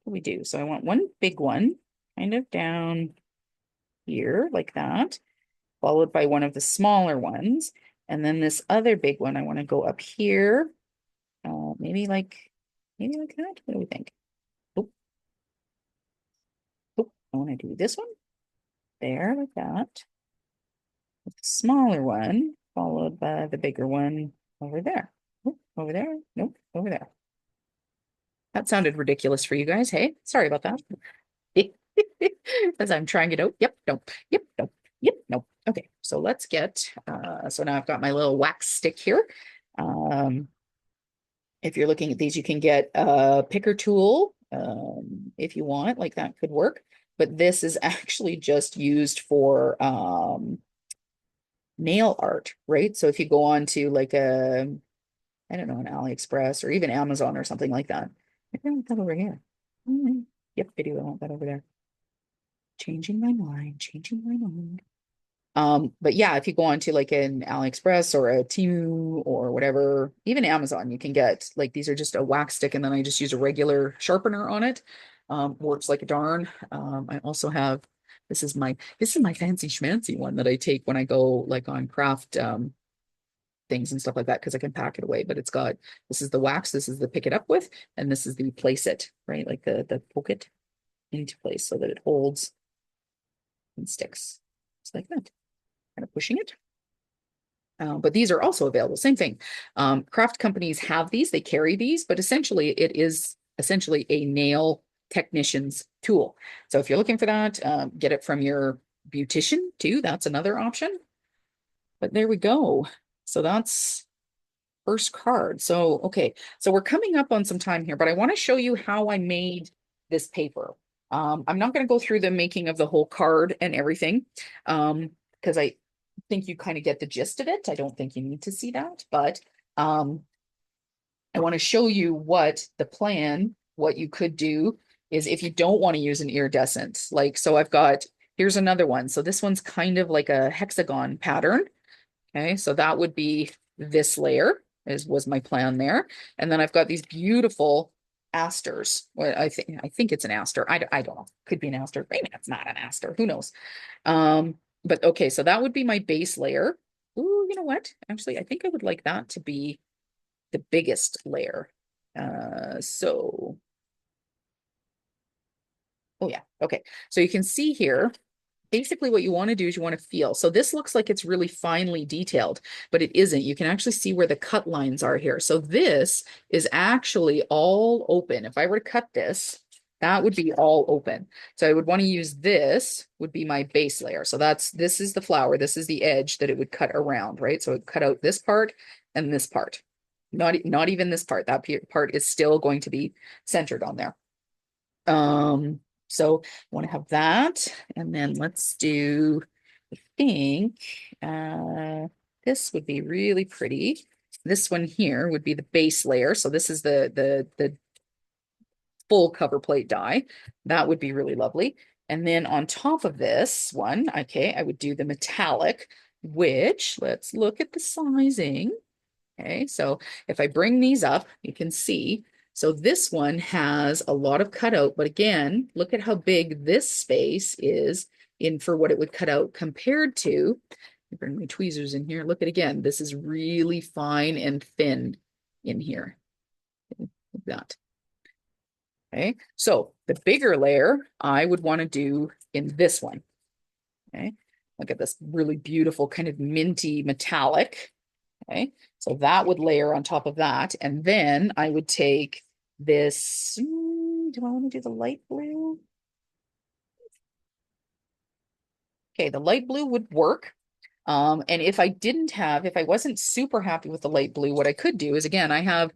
What do we do? So I want one big one kind of down here like that, followed by one of the smaller ones. And then this other big one, I want to go up here. Maybe maybe like that. What do we think? Oh, oh, I want to do this one there like that. With the smaller one, followed by the bigger one over there. Oop, over there. Nope, over there. That sounded ridiculous for you guys. Hey, sorry about that. As I'm trying it out. Yep, nope, yep, nope, yep, nope. Okay, so let's get, so now I've got my little wax stick here. Um, if you're looking at these, you can get a picker tool if you want, like that could work. But this is actually just used for nail art, right? So if you go on to like I don't know, an AliExpress or even Amazon or something like that. Maybe I want that over here. Yep, video, I want that over there. Changing my mind, changing my mind. But yeah, if you go on to like an AliExpress or a Temu or whatever, even Amazon, you can get like these are just a wax stick and then I just use a regular sharpener on it. Works like a darn. I also have this is my fancy schmancy one that I take when I go like on craft things and stuff like that because I can pack it away. But it's got this is the wax, this is the pick it up with, and this is the place it, right? Like the poke it into place so that it holds and sticks. It's like that. Kind of pushing it. But these are also available. Same thing. Craft companies have these, they carry these, but essentially it is essentially a nail technician's tool. So if you're looking for that, get it from your beautician too. That's another option. But there we go. So that's first card. So, okay. So we're coming up on some time here, but I want to show you how I made this paper. I'm not going to go through the making of the whole card and everything, because I think you kind of get the gist of it. I don't think you need to see that, but I want to show you what the plan, what you could do is if you don't want to use an iridescent. Like, so I've got, here's another one. So this one's kind of like a hexagon pattern. Okay, so that would be this layer was my plan there. And then I've got these beautiful asters. Well, I think it's an aster. I don't know. Could be an aster. Maybe it's not an aster. Who knows? But okay, so that would be my base layer. Ooh, you know what? Actually, I think I would like that to be the biggest layer. So, oh yeah, okay. So you can see here, basically what you want to do is you want to feel. So this looks like it's really finely detailed, but it isn't. You can actually see where the cut lines are here. So this is actually all open. If I were to cut this, that would be all open. So I would want to use this would be my base layer. So this is the flower. This is the edge that it would cut around, right? So it cut out this part and this part. Not even this part. That part is still going to be centered on there. So I want to have that. And then let's do, I think, this would be really pretty. This one here would be the base layer. So this is the full cover plate die. That would be really lovely. And then on top of this one, okay, I would do the metallic, which let's look at the sizing. Okay, so if I bring these up, you can see. So this one has a lot of cutout, but again, look at how big this space is in for what it would cut out compared to, bring my tweezers in here. Look at again, this is really fine and thin in here. Like that. Okay, so the bigger layer I would want to do in this one. Okay, look at this really beautiful kind of minty metallic. Okay, so that would layer on top of that. And then I would take this. Do I want to do the light blue? Okay, the light blue would work. And if I wasn't super happy with the light blue, what I could do is again, I have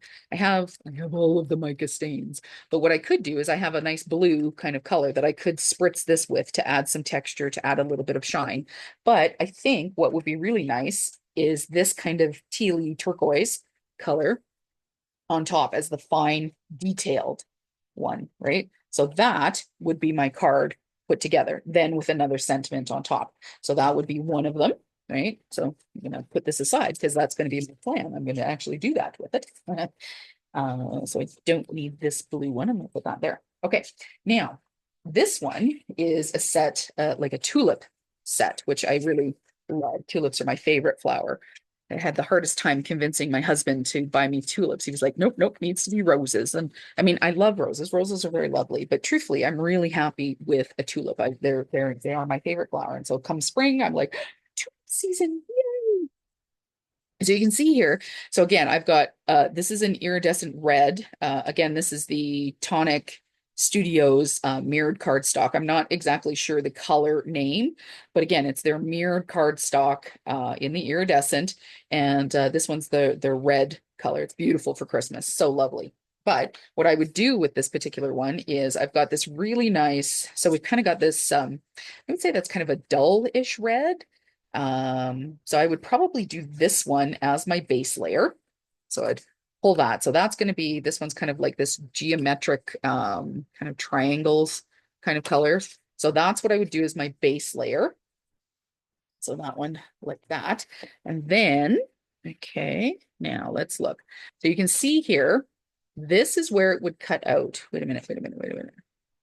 all of the mica stains, but what I could do is I have a nice blue kind of color that I could spritz this with to add some texture, to add a little bit of shine. But I think what would be really nice is this kind of tealy turquoise color on top as the fine detailed one, right? So that would be my card put together, then with another sentiment on top. So that would be one of them, right? So I'm going to put this aside because that's going to be my plan. I'm going to actually do that with it. So I don't need this blue one. I'm going to put that there. Okay, now this one is a set, like a tulip set, which I really love. Tulips are my favorite flower. I had the hardest time convincing my husband to buy me tulips. He was like, nope, nope, needs to be roses. And I mean, I love roses. Roses are very lovely, but truthfully, I'm really happy with a tulip. They are my favorite flower. And so come spring, I'm like, tulip season. Yay. So you can see here. So again, I've got this is an iridescent red. Again, this is the Tonic Studios mirrored cardstock. I'm not exactly sure the color name, but again, it's their mirrored cardstock in the iridescent, and this one's the red color. It's beautiful for Christmas, so lovely. But what I would do with this particular one is I've got this really nice. So we've kind of got this. I would say that's kind of a dull-ish red. So I would probably do this one as my base layer. So I'd pull that. So that's going to be, this one's kind of like this geometric, kind of triangles kind of colors. So that's what I would do as my base layer. So that one like that. And then, okay, now let's look. So you can see here, this is where it would cut out. Wait a minute, wait a minute, wait a minute.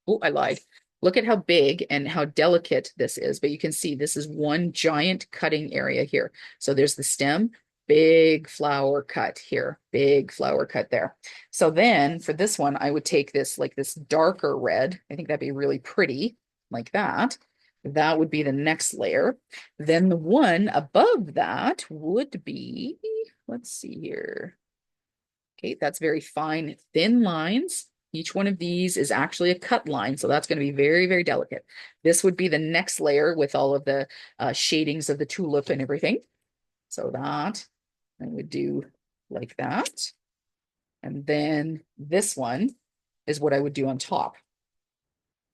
Oh, I lied. Look at how big and how delicate this is, but you can see this is one giant cutting area here. So there's the stem, big flower cut here, big flower cut there. So then for this one, I would take this like this darker red. I think that'd be really pretty like that. That would be the next layer. Then the one above that would be, let's see here. Okay, that's very fine, thin lines. Each one of these is actually a cut line, so that's going to be very, very delicate. This would be the next layer with all of the shadings of the tulip and everything. So that I would do like that. And then this one is what I would do on top.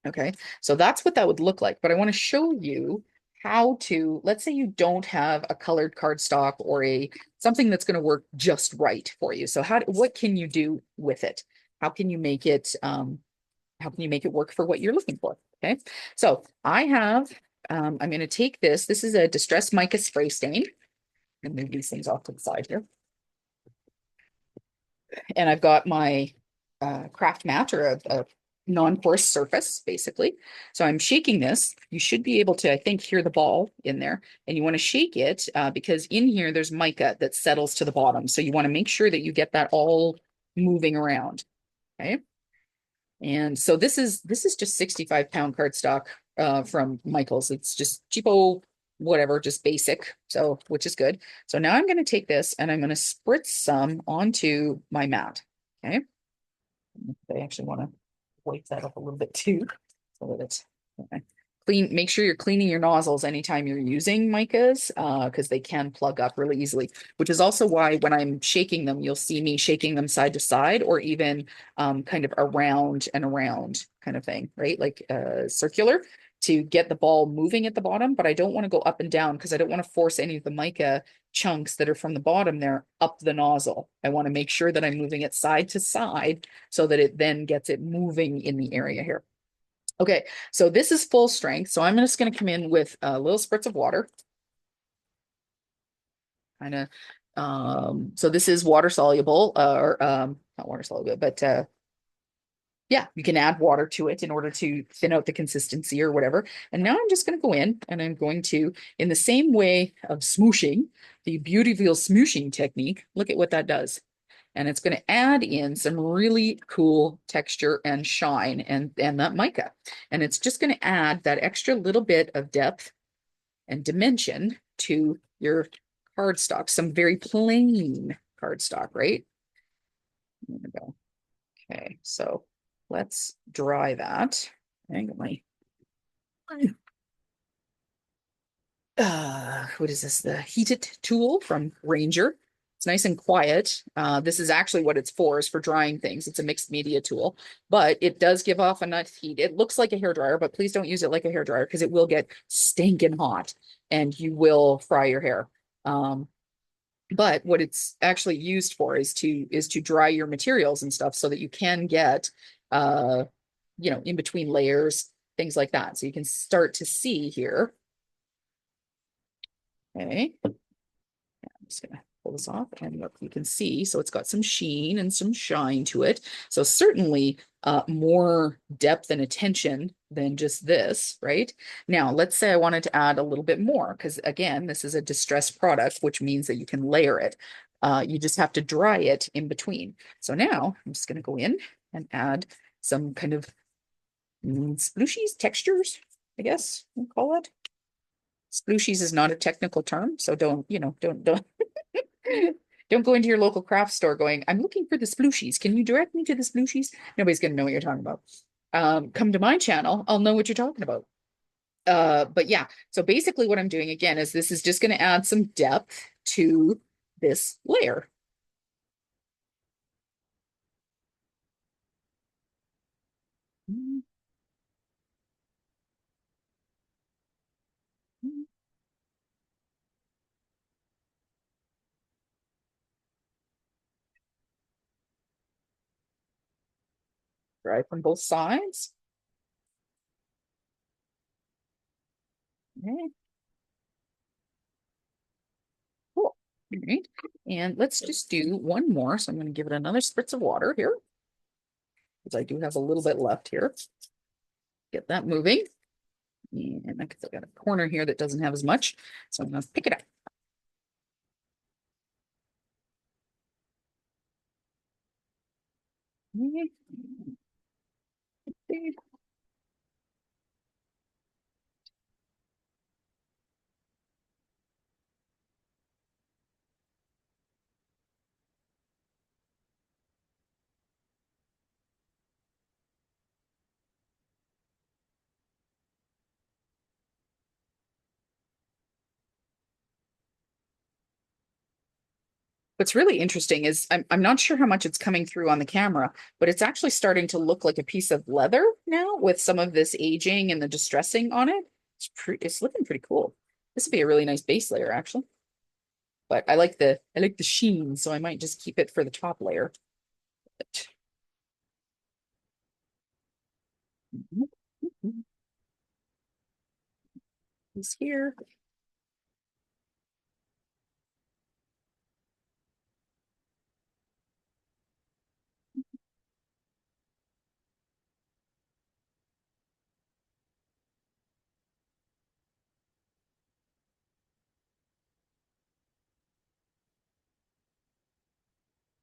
Okay, so that's what that would look like. But I want to show you how to, let's say you don't have a colored cardstock or something that's going to work just right for you. So what can you do with it? How can you make it work for what you're looking for? Okay, so I have, I'm going to take this. This is a distressed mica spray stain. And move these things off to the side here. And I've got my craft mat or a non-porous surface, basically. So I'm shaking this. You should be able to, I think, hear the ball in there. And you want to shake it because in here, there's mica that settles to the bottom. So you want to make sure that you get that all moving around. Okay. And so this is just 65-pound cardstock from Michael's. It's just cheapo, whatever, just basic. So, which is good. So now I'm going to take this and I'm going to spritz some onto my mat. Okay. I actually want to wipe that up a little bit too, so that it's okay. Clean. Make sure you're cleaning your nozzles anytime you're using micas, because they can plug up really easily. Which is also why when I'm shaking them, you'll see me shaking them side to side, or even kind of around and around kind of thing, right? Like circular to get the ball moving at the bottom. But I don't want to go up and down because I don't want to force any of the mica chunks that are from the bottom there up the nozzle. I want to make sure that I'm moving it side to side so that it then gets it moving in the area here. Okay, so this is full strength. So I'm just going to come in with a little spritz of water. Kind of, so this is water soluble, or not water soluble, but yeah, you can add water to it in order to thin out the consistency or whatever. And now I'm just going to go in and I'm going to, in the same way of smooshing, the beautiful smooshing technique, look at what that does. And it's going to add in some really cool texture and shine and that mica. And it's just going to add that extra little bit of depth and dimension to your cardstock, some very plain cardstock, right? There we go. Okay, so let's dry that. I got my what is this? The heated tool from Ranger. It's nice and quiet. This is actually what it's for, is for drying things. It's a mixed media tool, but it does give off enough heat. It looks like a hairdryer, but please don't use it like a hairdryer because it will get stinking hot and you will fry your hair. But what it's actually used for is to dry your materials and stuff so that you can get uh, in between layers, things like that. So you can start to see here. Okay. I'm just gonna pull this off and look, you can see, so it's got some sheen and some shine to it. So certainly more depth and attention than just this, right? Now, let's say I wanted to add a little bit more, because again, this is a distressed product, which means that you can layer it. You just have to dry it in between. So now I'm just gonna go in and add some kind of splooshies, textures, I guess we'll call it. Splooshies is not a technical term, so don't don't go into your local craft store going, I'm looking for the splooshies. Can you direct me to the splooshies? Nobody's gonna know what you're talking about. Come to my channel, I'll know what you're talking about. But yeah, so basically what I'm doing again is this is just gonna add some depth to this layer. Dry from both sides. Okay, cool. All right. And let's just do one more. So I'm going to give it another spritz of water here, because I do have a little bit left here. Get that moving. And I've got a corner here that doesn't have as much. So I'm going to pick it up. What's really interesting is I'm not sure how much it's coming through on the camera, but it's actually starting to look like a piece of leather now with some of this aging and the distressing on it. It's looking pretty cool. This would be a really nice base layer, actually. But I like the sheen, so I might just keep it for the top layer. But, Is here.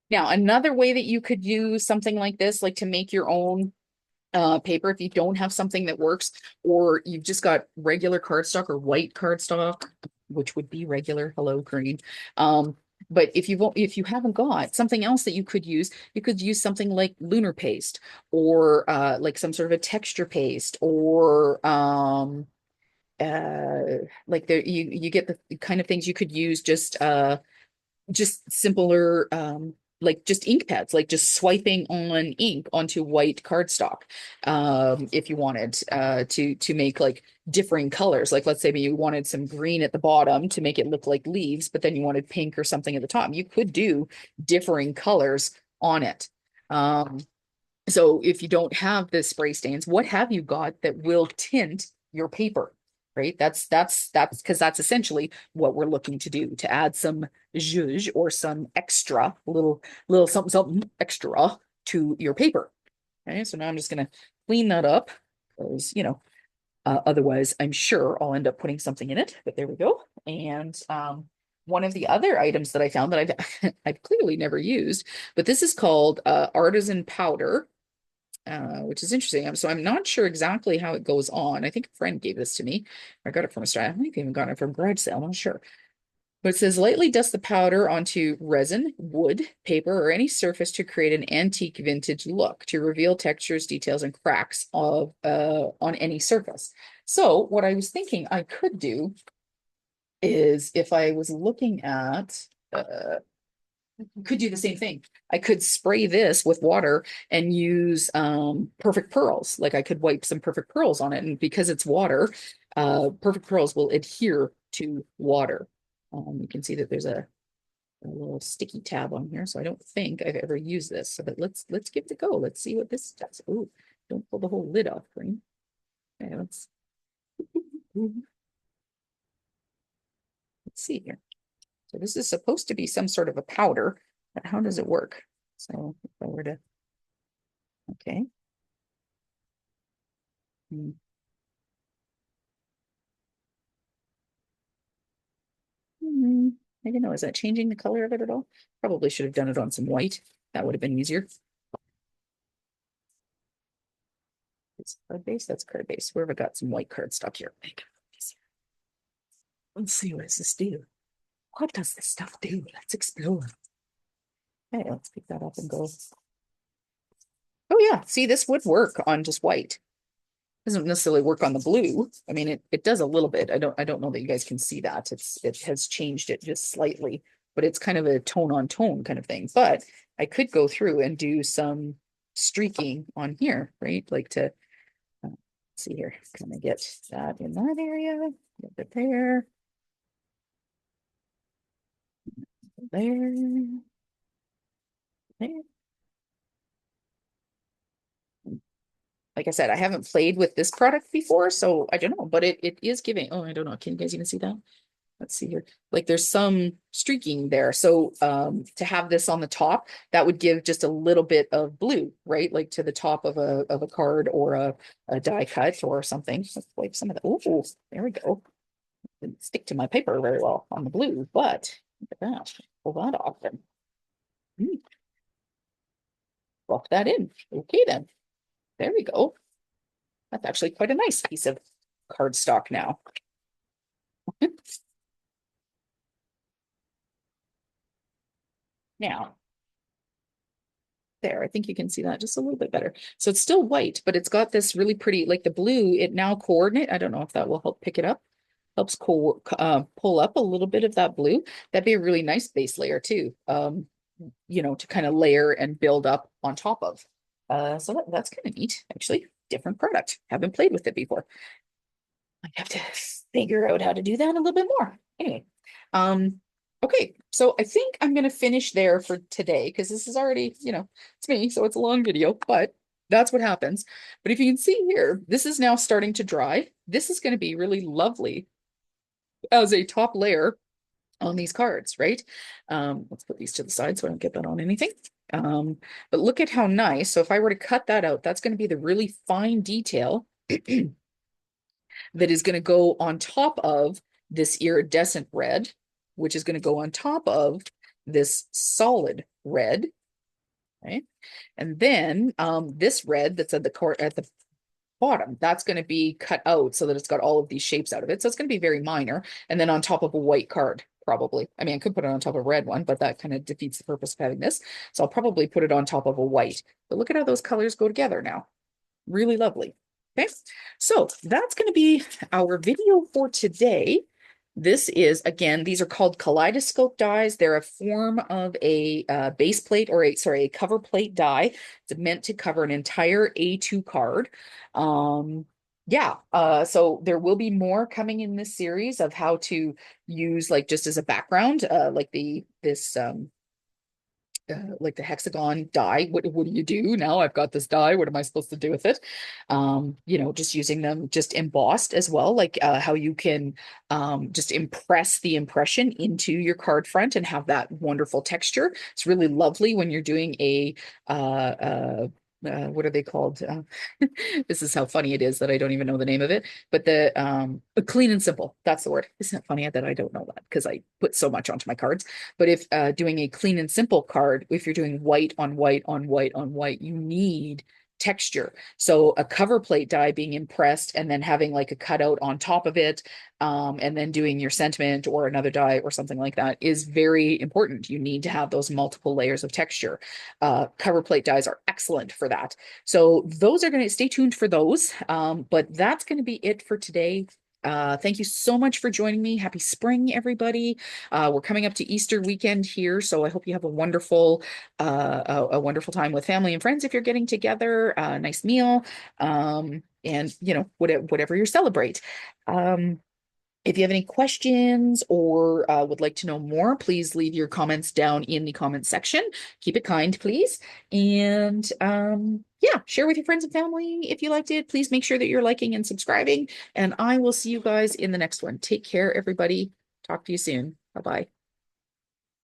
Now, another way that you could use something like this, like to make your own paper, if you don't have something that works, or you've just got regular cardstock or white cardstock, which would be regular. Hello, green. But if you haven't got something else that you could use something like lunar paste, or like some sort of a texture paste, or like you get the kind of things you could use, just simpler, like just ink pads, like just swiping on ink onto white cardstock. If you wanted to make like differing colors, like let's say you wanted some green at the bottom to make it look like leaves, but then you wanted pink or something at the top, you could do differing colors on it. Um, so if you don't have the spray stains, what have you got that will tint your paper? Right? That's because that's essentially what we're looking to do, to add some zhuzh or some extra little something something extra to your paper. Okay, so now I'm just gonna clean that up, because otherwise I'm sure I'll end up putting something in it. But there we go. And one of the other items that I found that I've clearly never used, but this is called artisan powder, which is interesting. So I'm not sure exactly how it goes on. I think a friend gave this to me. I got it from Australia. I might have even gotten it from garage sale. I'm not sure. But it says lightly dust the powder onto resin, wood, paper, or any surface to create an antique vintage look, to reveal textures, details, and cracks of on any surface. So what I was thinking I could do is, if I was looking at could do the same thing. I could spray this with water and use perfect pearls. Like I could wipe some perfect pearls on it, and because it's water, perfect pearls will adhere to water. You can see that there's a a little sticky tab on here, so I don't think I've ever used this. So, but let's give it a go. Let's see what this does. Oh, don't pull the whole lid off, Green. Okay, let's see here. So this is supposed to be some sort of a powder, but how does it work? So if I were to, okay. Hmm. I don't know. Is that changing the color of it at all? Probably should have done it on some white. That would have been easier. It's card base. That's card base. Where have I got some white cardstock here? Let's see, what does this do? What does this stuff do? Let's explore. Okay, let's pick that up and go. Oh yeah, see, this would work on just white. Doesn't necessarily work on the blue. I mean, it does a little bit. I don't know that you guys can see that. It has changed it just slightly, but it's kind of a tone on tone kind of thing. But I could go through and do some streaking on here, right? Like to see here, kind of get that in that area, get it there, there, there. Like I said, I haven't played with this product before, so I don't know, but it is giving. Oh, I don't know. Can you guys even see that? Let's see here. Like there's some streaking there. So to have this on the top, that would give just a little bit of blue, right? Like to the top of a card or a die cut or something. Let's wipe some of the. Oh, there we go. Didn't stick to my paper very well on the blue, but look at that. Pull that off and buff that in. Okay then. There we go. That's actually quite a nice piece of cardstock now. Now, there, I think you can see that just a little bit better. So it's still white, but it's got this really pretty, like the blue, it now coordinate. I don't know if that will help pick it up. Helps pull up a little bit of that blue. That'd be a really nice base layer too. To kind of layer and build up on top of. So that's kind of neat, actually. Different product. Haven't played with it before. I have to figure out how to do that a little bit more. Anyway, okay, so I think I'm gonna finish there for today because this is already, it's me, so it's a long video, but that's what happens. But if you can see here, this is now starting to dry. This is going to be really lovely as a top layer on these cards, right? Let's put these to the side so I don't get that on anything. But look at how nice. So if I were to cut that out, that's going to be the really fine detail that is going to go on top of this iridescent red, which is going to go on top of this solid red, right? And then this red that's at the bottom, that's going to be cut out so that it's got all of these shapes out of it. So it's going to be very minor. And then on top of a white card, probably. I mean, I could put it on top of a red one, but that kind of defeats the purpose of having this. So I'll probably put it on top of a white. But look at how those colors go together now. Really lovely. Okay, so that's going to be our video for today. This is, again, these are called Kaleidoscope dies. They're a form of a base plate or a cover plate die. It's meant to cover an entire A2 card. Yeah, so there will be more coming in this series of how to use like just as a background, like the hexagon die. What do you do now? I've got this die. What am I supposed to do with it? Just using them just embossed as well, like how you can just impress the impression into your card front and have that wonderful texture. It's really lovely when you're doing what are they called? This is how funny it is that I don't even know the name of it. But the clean and simple, that's the word. Isn't it funny that I don't know that because I put so much onto my cards? But if doing a clean and simple card, if you're doing white on white on white on white, you need texture. So a cover plate die being impressed and then having like a cutout on top of it, and then doing your sentiment or another die or something like that is very important. You need to have those multiple layers of texture. Cover plate dies are excellent for that. So those are going to stay tuned for those. But that's going to be it for today. Thank you so much for joining me. Happy spring, everybody. We're coming up to Easter weekend here, so I hope you have a wonderful time with family and friends if you're getting together, a nice meal, and whatever you celebrate. If you have any questions or would like to know more, please leave your comments down in the comment section. Keep it kind, please. And yeah, share with your friends and family if you liked it. Please make sure that you're liking and subscribing. And I will see you guys in the next one. Take care, everybody. Talk to you soon. Bye-bye.